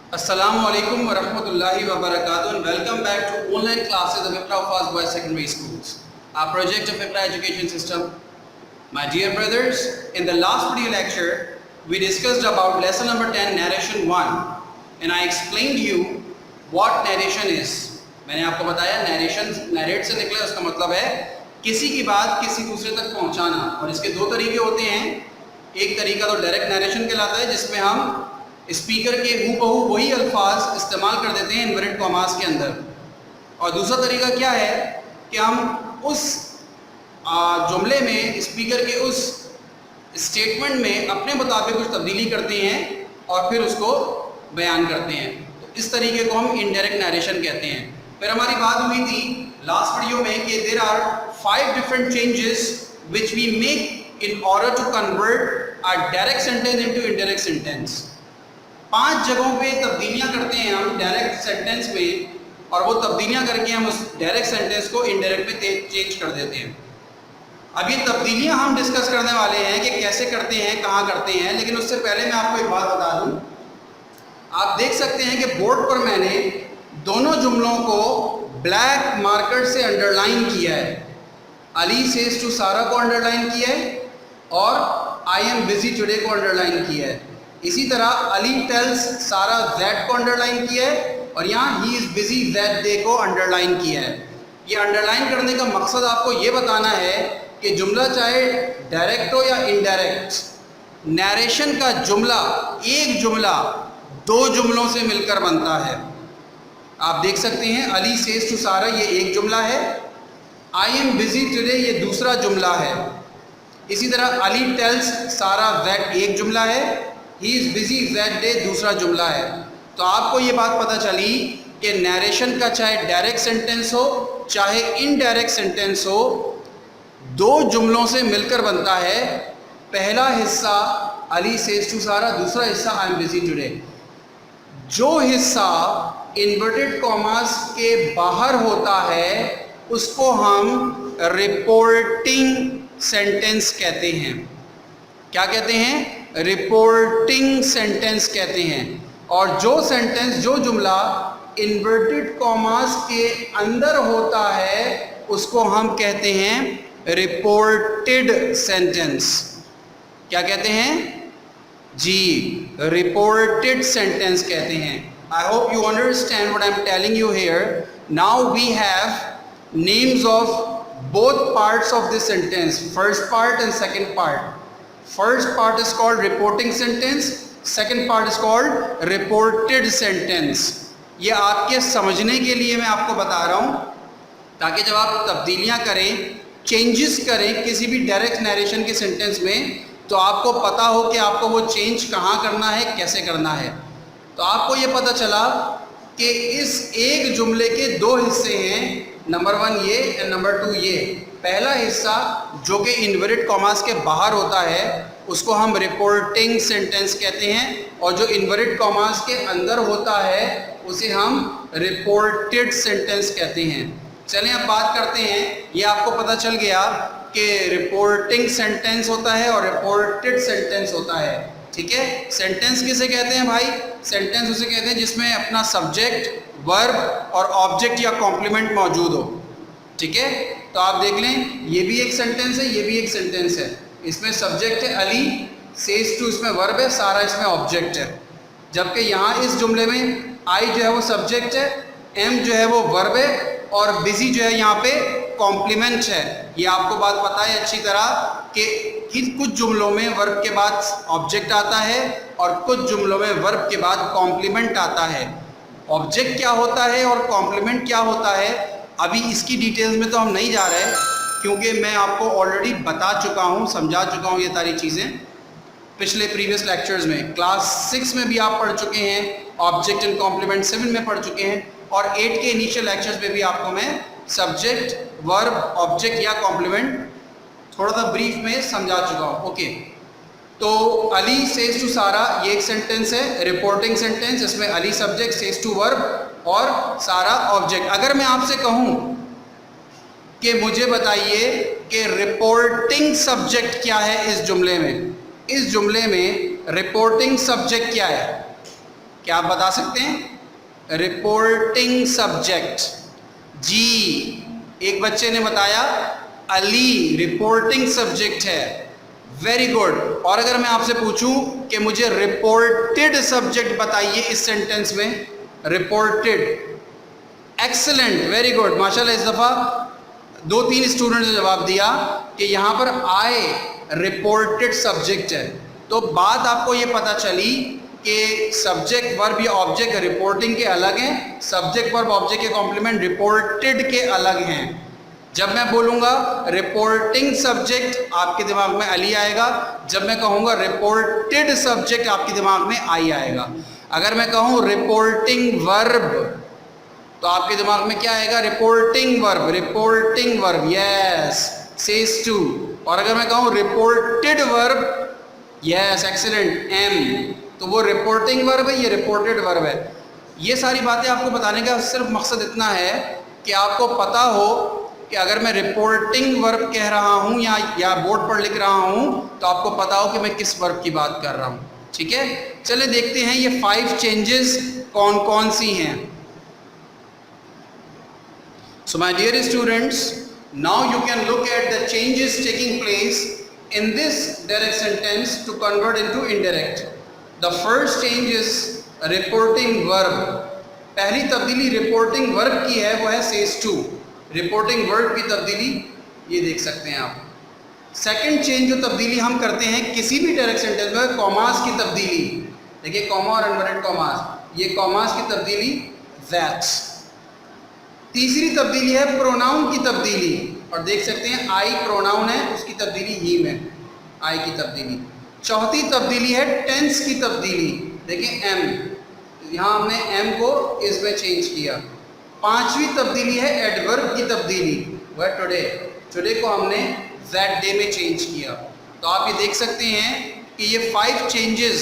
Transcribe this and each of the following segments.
Assalamualaikum warahmatullahi wabarakatuh and welcome back to online classes of IFRA Fast Boys Secondary Schools, our project of IFRA Education System. My dear brothers, in the last video lecture, we discussed about lesson number 10, narration 1, and I explained you what narration is. मैंने आपको बताया narrate से निकला उसका मतलब है किसी की बात किसी दूसरे तक पहुंचाना, और इसके दो तरीके होते हैं। एक तरीका तो डायरेक्ट नरेशन कहलाता है, जिसमें हम स्पीकर के हूबहू वही अल्फाज इस्तेमाल कर देते हैं इन्वर्टेड कॉमास के अंदर, और दूसरा तरीका क्या है कि हम उस जुमले में स्पीकर के उस स्टेटमेंट में अपने मुताबिक कुछ तब्दीली करते हैं और फिर उसको बयान करते हैं। तो इस तरीके को हम इनडायरेक्ट नरेशन कहते हैं। फिर हमारी बात हुई थी लास्ट वीडियो में कि there are 5 different changes which we make in order to convert a direct sentence into indirect sentence. 5 जगहों पे तब्दीलियां करते हैं हम डायरेक्ट सेंटेंस में, और वो तब्दीलियां करके हम उस डायरेक्ट सेंटेंस को इनडायरेक्ट में चेंज कर देते हैं। अब ये तब्दीलियां हम डिस्कस करने वाले हैं कि कैसे करते हैं, कहाँ करते हैं, लेकिन उससे पहले मैं आपको एक बात बता दूं। आप देख सकते हैं कि बोर्ड पर मैंने दोनों जुमलों को ब्लैक मार्कर से अंडरलाइन किया है। अली सेज टू सारा को अंडरलाइन किया है और आई एम बिजी टुडे को अंडरलाइन किया है। इसी तरह अली टेल्स सारा दैट को अंडरलाइन किया है और यहाँ he is busy that day को अंडरलाइन किया है। ये अंडरलाइन करने का मकसद आपको ये बताना है कि जुमला चाहे डायरेक्ट हो या इनडायरेक्ट, नरेशन का जुमला एक जुमला 2 जुमलों से मिलकर बनता है। आप देख सकते हैं अली सेज टू सारा ये एक जुमला है, आई एम बिजी टुडे ये दूसरा जुमला है। इसी तरह अली टेल्स सारा दैट एक जुमला है, he is busy that day दूसरा जुमला है। तो आपको ये बात पता चली कि नरेशन का चाहे डायरेक्ट सेंटेंस हो चाहे इनडायरेक्ट सेंटेंस हो, 2 जुमलों से मिलकर बनता है। पहला हिस्सा अली सेज टू सारा, दूसरा हिस्सा आई एम बिजी टुडे। जो हिस्सा इन्वर्टेड कॉमास के बाहर होता है उसको हम रिपोर्टिंग सेंटेंस कहते हैं। क्या कहते हैं? रिपोर्टिंग सेंटेंस कहते हैं। और जो सेंटेंस, जो जुमला इन्वर्टेड कॉमास के अंदर होता है उसको हम कहते हैं रिपोर्टेड सेंटेंस। क्या कहते हैं जी? रिपोर्टेड सेंटेंस कहते हैं। I hope you understand what I am telling you here. Now we have names of both parts of this sentence, first part and second part. First part is called reporting sentence, second part is called reported sentence. ये आपके समझने के लिए मैं आपको बता रहा हूँ, ताकि जब आप तब्दीलियाँ करें, चेंजेस करें किसी भी डायरेक्ट नरेशन के सेंटेंस में, तो आपको पता हो कि आपको वो चेंज कहाँ करना है, कैसे करना है। तो आपको ये पता चला कि इस एक जुमले के 2 हिस्से हैं, नंबर 1 ये एंड नंबर 2 ये। पहला हिस्सा जो कि इन्वर्टेड कॉमास के बाहर होता है उसको हम रिपोर्टिंग सेंटेंस कहते हैं, और जो इन्वर्टेड कॉमास के अंदर होता है उसे हम रिपोर्टेड सेंटेंस कहते हैं। चलें अब बात करते हैं। ये आपको पता चल गया कि रिपोर्टिंग सेंटेंस होता है और रिपोर्टेड सेंटेंस होता है। ठीक है, सेंटेंस किसे कहते हैं भाई? सेंटेंस उसे कहते हैं जिसमें अपना सब्जेक्ट, वर्ब और ऑब्जेक्ट या कॉम्प्लीमेंट मौजूद हो। ठीक है, तो आप देख लें, ये भी एक सेंटेंस है, ये भी एक सेंटेंस है। इसमें सब्जेक्ट है अली सेज टू, इसमें वर्ब है, सारा इसमें ऑब्जेक्ट है। जबकि यहाँ इस जुमले में आई जो है वो सब्जेक्ट है, एम जो है वो वर्ब है और बिजी जो है यहाँ पे कॉम्प्लीमेंट है। ये आपको बात पता है अच्छी तरह कि कुछ जुमलों में वर्ब के बाद ऑब्जेक्ट आता है और कुछ जुमलों में वर्ब के बाद कॉम्प्लीमेंट आता है। ऑब्जेक्ट क्या होता है और कॉम्प्लीमेंट क्या होता है, अभी इसकी डिटेल्स में तो हम नहीं जा रहे, क्योंकि मैं आपको ऑलरेडी बता चुका हूँ, समझा चुका हूँ ये सारी चीज़ें पिछले प्रीवियस लेक्चर्स में। क्लास 6 में भी आप पढ़ चुके हैं, ऑब्जेक्ट एंड कॉम्प्लीमेंट 7 में पढ़ चुके हैं, और 8 के इनिशियल लेक्चर्स में भी आपको मैं सब्जेक्ट, वर्ब, ऑब्जेक्ट या कॉम्प्लीमेंट थोड़ा सा ब्रीफ में समझा चुका हूँ। ओके, तो अली सेज टू सारा ये एक सेंटेंस है, रिपोर्टिंग सेंटेंस। इसमें Ali subject, says to verb और सारा ऑब्जेक्ट। अगर मैं आपसे कहूँ कि मुझे बताइए कि रिपोर्टिंग सब्जेक्ट क्या है इस जुमले में, इस जुमले में रिपोर्टिंग सब्जेक्ट क्या है, क्या आप बता सकते हैं? Reporting subject. जी, एक बच्चे ने बताया अली रिपोर्टिंग सब्जेक्ट है। Very good. और अगर मैं आपसे पूछूं कि मुझे रिपोर्टेड सब्जेक्ट बताइए इस सेंटेंस में, रिपोर्टेड, एक्सीलेंट, वेरी गुड, माशाल्लाह। इस दफ़ा 2-3 स्टूडेंट ने जवाब दिया कि यहाँ पर आई रिपोर्टेड सब्जेक्ट है। तो बात आपको ये पता चली कि सब्जेक्ट वर्ब या ऑब्जेक्ट रिपोर्टिंग के अलग हैं, सब्जेक्ट वर्ब ऑब्जेक्ट के कॉम्प्लीमेंट रिपोर्टेड के अलग हैं। जब मैं बोलूँगा रिपोर्टिंग सब्जेक्ट आपके दिमाग में अली आएगा, जब मैं कहूँगा रिपोर्टेड सब्जेक्ट आपके दिमाग में आई आएगा। अगर मैं कहूँ रिपोर्टिंग वर्ब तो आपके दिमाग में क्या आएगा? Reporting verb, reporting verb, yes, says to. और अगर मैं कहूँ reported verb, yes, excellent, um, तो वो रिपोर्टिंग वर्ब है, ये रिपोर्टेड वर्ब है। ये सारी बातें आपको बताने का सिर्फ मकसद इतना है कि आपको पता हो कि अगर मैं रिपोर्टिंग वर्ब कह रहा हूँ या बोर्ड पर लिख रहा हूँ तो आपको पता हो कि मैं किस वर्ब की बात कर रहा हूँ। ठीक है, चलिए देखते हैं ये 5 चेंजेस कौन कौन सी हैं। So my dear students, now you can look at the changes taking place in this direct sentence to convert into indirect. The first change is reporting verb. पहली तब्दीली रिपोर्टिंग वर्ब की है, वो है says to। रिपोर्टिंग वर्ब की तब्दीली ये देख सकते हैं आप। सेकंड चेंज जो तब्दीली हम करते हैं किसी भी डायरेक्ट सेंटेंस में, कॉमास की तब्दीली। देखिए कॉमा और इन्वर्टेड कॉमास, ये कॉमास की तब्दीली that। तीसरी तब्दीली है प्रोनाउन की तब्दीली, और देख सकते हैं आई प्रोनाउन है, उसकी तब्दीली ही में, आई की तब्दीली। चौथी तब्दीली है टेंस की तब्दीली, देखिए एम, यहाँ हमने एम को इसमें चेंज किया। पांचवी तब्दीली है एडवर्ब की तब्दीली, वह टुडे, टुडे को हमने दैट डे में चेंज किया। तो आप ये देख सकते हैं कि ये 5 चेंजेस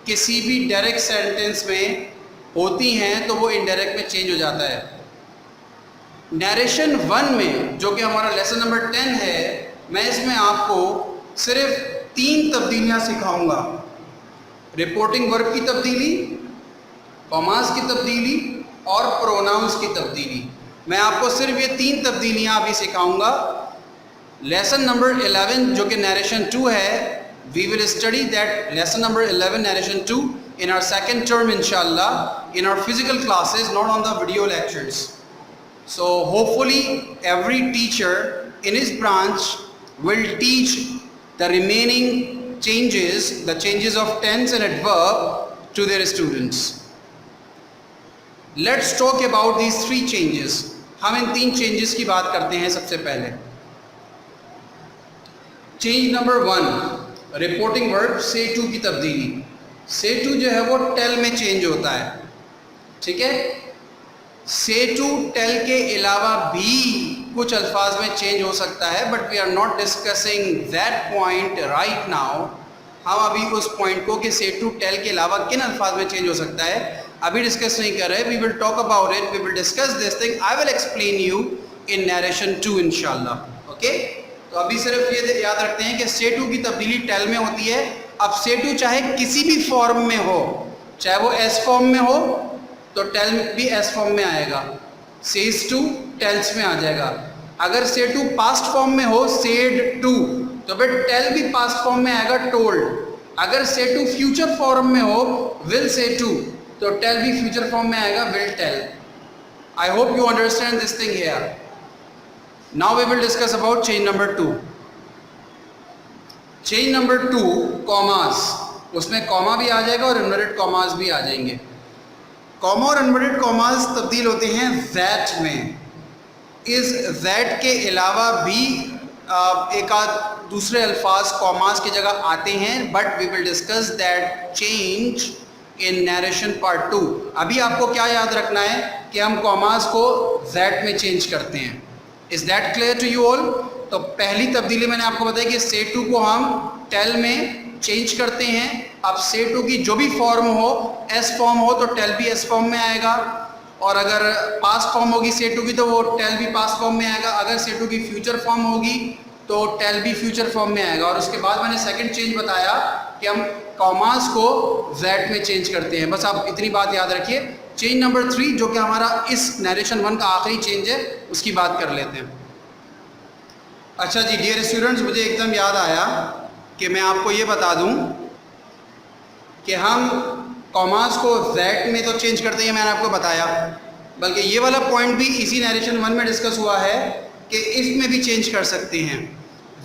किसी भी डायरेक्ट सेंटेंस में होती हैं तो वो इनडायरेक्ट में चेंज हो जाता है। नरेशन 1 में जो कि हमारा लेसन नंबर 10 है, मैं इसमें आपको सिर्फ 3 तब्दीलियाँ सिखाऊंगा। रिपोर्टिंग वर्ब की तब्दीली, कॉमास की तब्दीली और प्रोनाउंस की तब्दीली। मैं आपको सिर्फ ये 3 तब्दीलियाँ अभी सिखाऊंगा। लेसन नंबर 11 जो कि नरेशन 2 है, we will study that lesson number 11 narration 2 in our second term inshallah in our physical classes, not on the video lectures. So hopefully every teacher in his branch will teach the remaining changes, the changes of tense and adverb to their students. Let's talk about these 3 changes. हम इन 3 changes की बात करते हैं। सबसे पहले change number 1, reporting verb से to की तब्दीली। से टू जो है वो टेल में चेंज होता है, ठीक है। से टू टेल के अलावा भी कुछ अल्फाज में चेंज हो सकता है, but we are not discussing that point right now. हम अभी उस पॉइंट को कि से टू टेल के अलावा किन अल्फाज में चेंज हो सकता है अभी डिस्कस नहीं कर रहे। We will talk about it, we will discuss this thing, I will explain you in narration 2 इंशाल्लाह। ओके, तो अभी सिर्फ ये याद रखते हैं कि से टू की तब्दीली टेल में होती है। अब से टू चाहे किसी भी फॉर्म में हो, चाहे वो एस फॉर्म में हो तो टेल भी एस फॉर्म में आएगा, सेज टू टेल्स में आ जाएगा। अगर से टू पास्ट फॉर्म में हो, सेड टू, तो फिर टेल भी पास्ट फॉर्म में आएगा, टोल्ड। अगर से टू फ्यूचर फॉर्म में हो, विल से टू, तो टेल भी फ्यूचर फॉर्म में आएगा, will tell. I hope you understand this thing here. Now we will discuss about change number 2। Change number 2, commas, उसमें कॉमा भी आ जाएगा और इन्वर्टेड कॉमास भी आ जाएंगे। कॉमा और इन्वर्टेड कॉमास तब्दील होते हैं दैट में। इस दैट के अलावा भी एक आध दूसरे अल्फाज कॉमास की जगह आते हैं, but we will discuss that change in narration part 2। अभी आपको क्या याद रखना है कि हम कॉमास को दैट में चेंज करते हैं। Is that clear to you all? तो पहली तब्दीली मैंने आपको बताया कि से टू को हम टेल में चेंज करते हैं। अब से टू की जो भी फॉर्म हो, एस फॉर्म हो तो टेल भी एस फॉर्म में आएगा, और अगर पास्ट फॉर्म होगी से टू की तो वो टेल भी पास्ट फॉर्म में आएगा। अगर से टू की फ्यूचर फॉर्म होगी तो टेल भी फ्यूचर फॉर्म में आएगा। और उसके बाद मैंने सेकंड चेंज बताया कि हम कॉमास को दैट में चेंज करते हैं। बस आप इतनी बात याद रखिए। चेंज नंबर 3 जो कि हमारा इस नरेशन 1 का आखिरी चेंज है, उसकी बात कर लेते हैं। अच्छा जी डियर स्टूडेंट्स, मुझे एकदम याद आया कि मैं आपको ये बता दूं कि हम कॉमास को दैट में तो चेंज करते हैं, मैंने आपको बताया, बल्कि ये वाला पॉइंट भी इसी नरेशन 1 में डिस्कस हुआ है कि इफ में भी चेंज कर सकते हैं।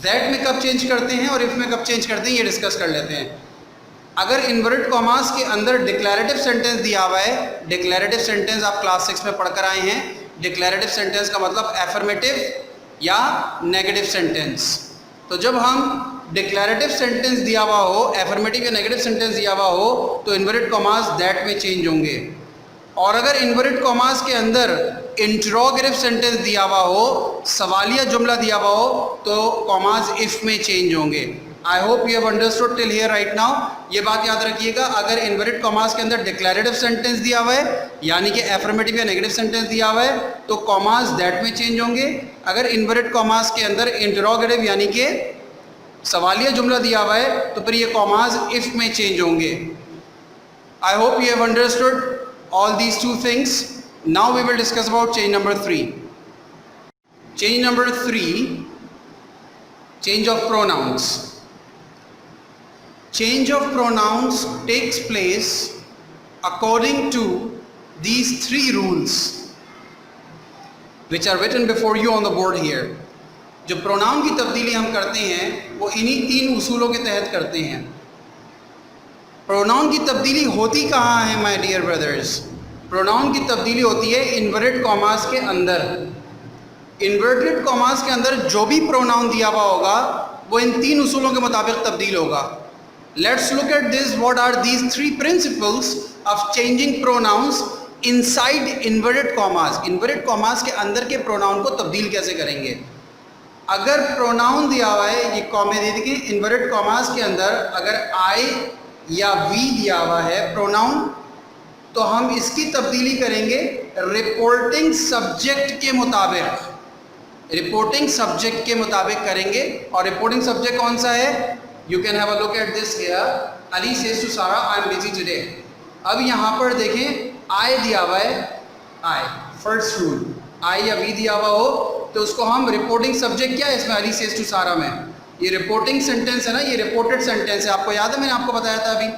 दैट में कब चेंज करते हैं और इफ में कब चेंज करते हैं ये डिस्कस कर लेते हैं। अगर इन्वर्टेड कॉमास के अंदर डिक्लेरेटिव सेंटेंस दिया हुआ है, डिक्लेरेटिव सेंटेंस आप क्लास 6 में पढ़कर आए हैं। डिक्लेरेटिव सेंटेंस का मतलब एफर्मेटिव या नेगेटिव सेंटेंस। तो जब हम डिक्लेरेटिव सेंटेंस दिया हुआ हो, एफर्मेटिव या नेगेटिव सेंटेंस दिया हुआ हो, तो इन्वर्टेड कॉमास दैट में चेंज होंगे। और अगर इन्वर्टेड कॉमास के अंदर इंटरोगेटिव सेंटेंस दिया हुआ हो, सवालिया जुमला दिया हुआ हो, तो कॉमास इफ में चेंज होंगे। आई hope you have understood till here right now. ये बात याद रखिएगा, अगर इन्वर्टेड कॉमास के अंदर डिक्लेरेटिव सेंटेंस दिया हुआ है यानी कि एफर्मेटिव या नेगेटिव सेंटेंस दिया हुआ है, तो कॉमास दैट में चेंज होंगे। अगर इन्वर्टेड कॉमास के अंदर इंटरोगेटिव यानी कि सवालिया जुमला दिया हुआ है, तो फिर ये कॉमास इफ में चेंज होंगे। आई hope you have understood all these two things. Now we will discuss about change number 3. Change number 3, change of pronouns. Change of pronouns takes place according to these 3 rules which are written before you on the board here. जो pronoun की तब्दीली हम करते हैं वो इन्हीं 3 उसूलों के तहत करते हैं। प्रोनाउन की तब्दीली होती कहाँ है माय डियर ब्रदर्स? प्रोनाउन की तब्दीली होती है इन्वर्टेड कॉमास के अंदर। इन्वर्टेड कॉमास के अंदर जो भी प्रोनाउन दिया हुआ होगा वो इन 3 उसूलों के मुताबिक तब्दील होगा। Let's look at this, what are these 3 principles of changing pronouns inside inverted commas. Inverted commas के अंदर के प्रोनाउन को तब्दील कैसे करेंगे? अगर प्रोनाउन दिया हुआ है, ये कॉमे दे देखिए, इन्वर्टेड कॉमास के अंदर अगर आई या वी दिया हुआ है प्रोनाउन, तो हम इसकी तब्दीली करेंगे रिपोर्टिंग सब्जेक्ट के मुताबिक। रिपोर्टिंग सब्जेक्ट के मुताबिक करेंगे। और रिपोर्टिंग सब्जेक्ट कौन सा है? You can have a look at this here, Ali says to Sara I am busy today. अब यहाँ पर देखें आई दिया हुआ है, आई फर्स्ट रूल, आई या वी दिया हुआ हो तो उसको हम रिपोर्टिंग सब्जेक्ट क्या है इसमें, अली सेज टू सारा में, ये रिपोर्टिंग सेंटेंस है ना, ये रिपोर्टेड सेंटेंस है। आपको याद है मैंने आपको बताया था अभी।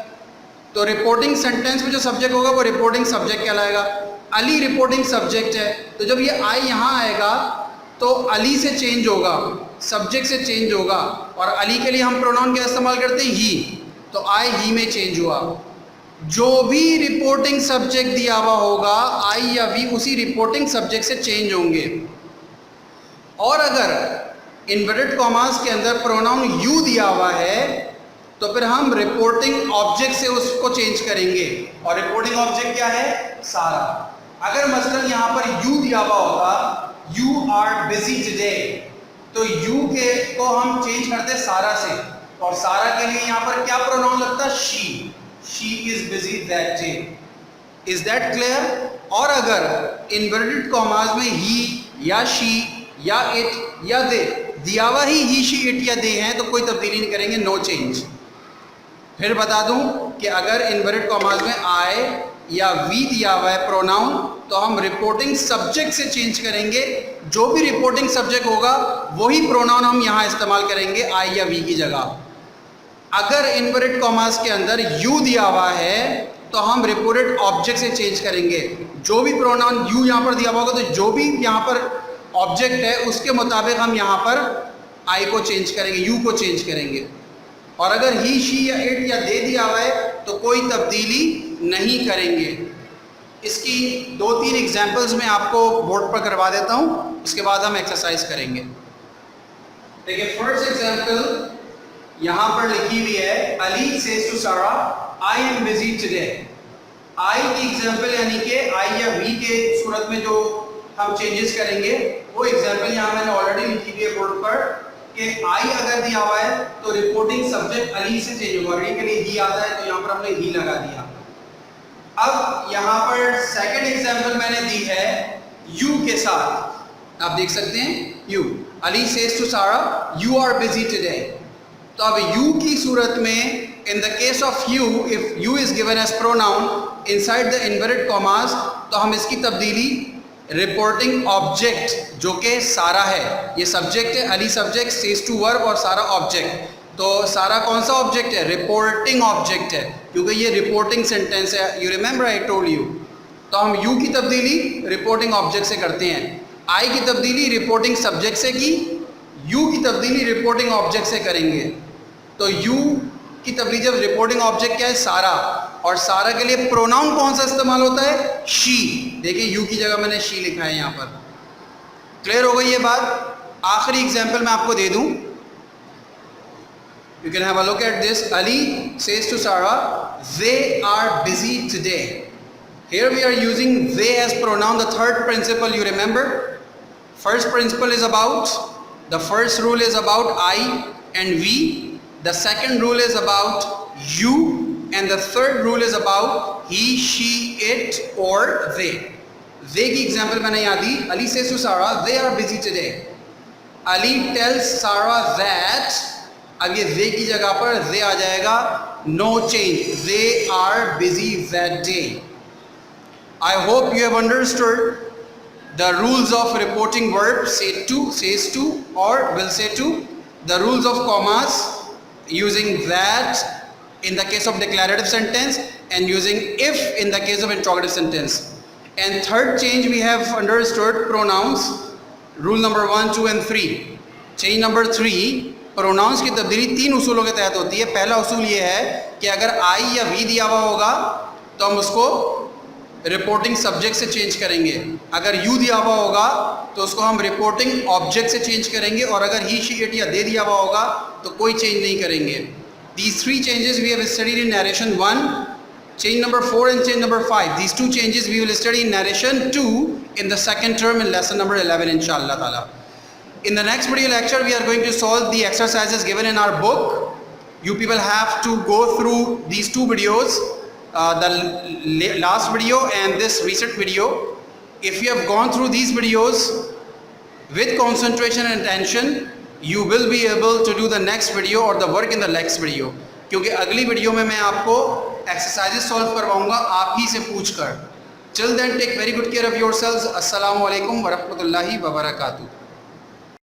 तो रिपोर्टिंग सेंटेंस में जो सब्जेक्ट होगा वो रिपोर्टिंग सब्जेक्ट कहलाएगा। अली रिपोर्टिंग सब्जेक्ट है, तो जब ये आई यहाँ आएगा तो अली से चेंज होगा, सब्जेक्ट से चेंज होगा। और अली के लिए हम प्रोनाउन क्या इस्तेमाल करते हैं? ही। तो आई ही में चेंज हुआ। जो भी रिपोर्टिंग सब्जेक्ट दिया हुआ होगा आई या वी, उसी रिपोर्टिंग सब्जेक्ट से चेंज होंगे। और अगर इन्वर्टेड कॉमास के अंदर प्रोनाउन यू दिया हुआ है तो फिर हम रिपोर्टिंग ऑब्जेक्ट से उसको चेंज करेंगे। और रिपोर्टिंग ऑब्जेक्ट क्या है? सारा। अगर मसलन यहाँ पर यू दिया हुआ होगा, यू आर बिजी टुडे, तो यू के को हम चेंज करते सारा से। और सारा के लिए यहाँ पर क्या प्रोनाउन लगता? She. She is busy that day. Is that clear? और अगर इन्वर्टेड कॉमास में ही या शी या इट या दे दिया हुआ ही शी इट या दे हैं तो कोई तब्दीली नहीं करेंगे, नो चेंज। फिर बता दूं कि अगर इन्वर्टेड कॉमास में आई या वी दिया हुआ है प्रोनाउन तो हम रिपोर्टिंग सब्जेक्ट से चेंज करेंगे। जो भी रिपोर्टिंग सब्जेक्ट होगा वही प्रोनाउन हम यहाँ इस्तेमाल करेंगे आई या वी की जगह। अगर इन्वर्टेड कॉमास के अंदर यू दिया हुआ है तो हम रिपोर्टेड ऑब्जेक्ट से चेंज करेंगे। जो भी प्रोनाउन यू यहाँ पर दिया हुआ होगा तो जो भी यहाँ पर ऑब्जेक्ट है उसके मुताबिक हम यहाँ पर आई को चेंज करेंगे, यू को चेंज करेंगे। और अगर ही शी या इट या दे दिया हुआ है तो कोई तब्दीली नहीं करेंगे। इसकी 2-3 एग्जाम्पल्स मैं आपको बोर्ड पर करवा देता हूँ, उसके बाद हम एक्सरसाइज करेंगे। देखिए फर्स्ट एग्जाम्पल यहाँ पर लिखी हुई है, Ali says to Sara I am busy today. आई की एग्जाम्पल यानी कि आई या वी के सूरत में जो हम चेंजेस करेंगे वो एग्जाम्पल यहाँ मैंने ऑलरेडी लिखी हुई है बोर्ड पर कि आई अगर दिया हुआ है तो रिपोर्टिंग सब्जेक्ट अली से चेंज होगा। अली के लिए ही आता है तो यहाँ पर हमने ही लगा दिया। अब यहाँ पर सेकंड एग्जाम्पल मैंने दी है यू के साथ, आप देख सकते हैं यू, अली सेज टू सारा यू आर बिजी टुडे। तो अब यू की सूरत में In the case of you, if you is given as pronoun inside the inverted commas, तो हम इसकी तब्दीली रिपोर्टिंग ऑब्जेक्ट जो कि सारा है, ये सब्जेक्ट है, Ali subject, says to verb और सारा ऑब्जेक्ट। तो सारा कौन सा ऑब्जेक्ट है? रिपोर्टिंग ऑब्जेक्ट है, क्योंकि ये रिपोर्टिंग सेंटेंस है। You remember I told you. तो हम यू की तब्दीली रिपोर्टिंग ऑब्जेक्ट से करते हैं, आई की तब्दीली रिपोर्टिंग सब्जेक्ट से की, यू की तब्दीली रिपोर्टिंग ऑब्जेक्ट से करेंगे। तो यू की तब्दीली जब रिपोर्टिंग ऑब्जेक्ट क्या है? सारा। और सारा के लिए प्रोनाउन कौन सा इस्तेमाल होता है? शी। देखिए यू की जगह मैंने शी लिखा है यहाँ पर। क्लियर हो गई ये बात? आखिरी एग्जाम्पल मैं आपको दे दूँ। You can have a look at this. Ali says to Sarah, they are busy today. Here we are using they as pronoun, the third principle, you remember? First principle is about, the first rule is about I and we. The second rule is about you. And the third rule is about he, she, it or they. They की example मैंने यहाँ दी। Ali says to Sarah, they are busy today. Ali tells Sarah that, अब ये they की जगह पर they आ जाएगा, no change, they are busy that day. I hope you have understood the rules of reporting verb, say to, says to or will say to, the rules of commas, using that in the case of declarative sentence and using if in the case of interrogative sentence. And third change we have understood pronouns, rule number 1, 2 and 3. Change number 3, pronounce की तब्दीली 3 उसूलों के तहत होती है। पहला उसूल ये है कि अगर आई या वी दिया हुआ होगा तो हम उसको रिपोर्टिंग सब्जेक्ट से चेंज करेंगे, अगर यू दिया हुआ होगा तो उसको हम रिपोर्टिंग ऑब्जेक्ट से चेंज करेंगे, और अगर ही, शी, इट या दे दिया हुआ होगा तो कोई चेंज नहीं करेंगे। These 3 changes we have studied in narration 1, change number 4 and change number 5. These 2 changes we will study in narration 2 in the second term in lesson number 11 inshallah ta'ala. In the next video lecture, we are going to solve the exercises given in our book. You people have to go through these 2 videos, the last video and this recent video. If you have gone through these videos with concentration and attention, you will be able to do the next video or the work in the next video. क्योंकि अगली video में मैं आपको exercises solve करवाऊंगा आप ही से पूछकर। Till then, take very good care of yourselves. Assalamu alaikum wa rahmatullahi wa barakatuh.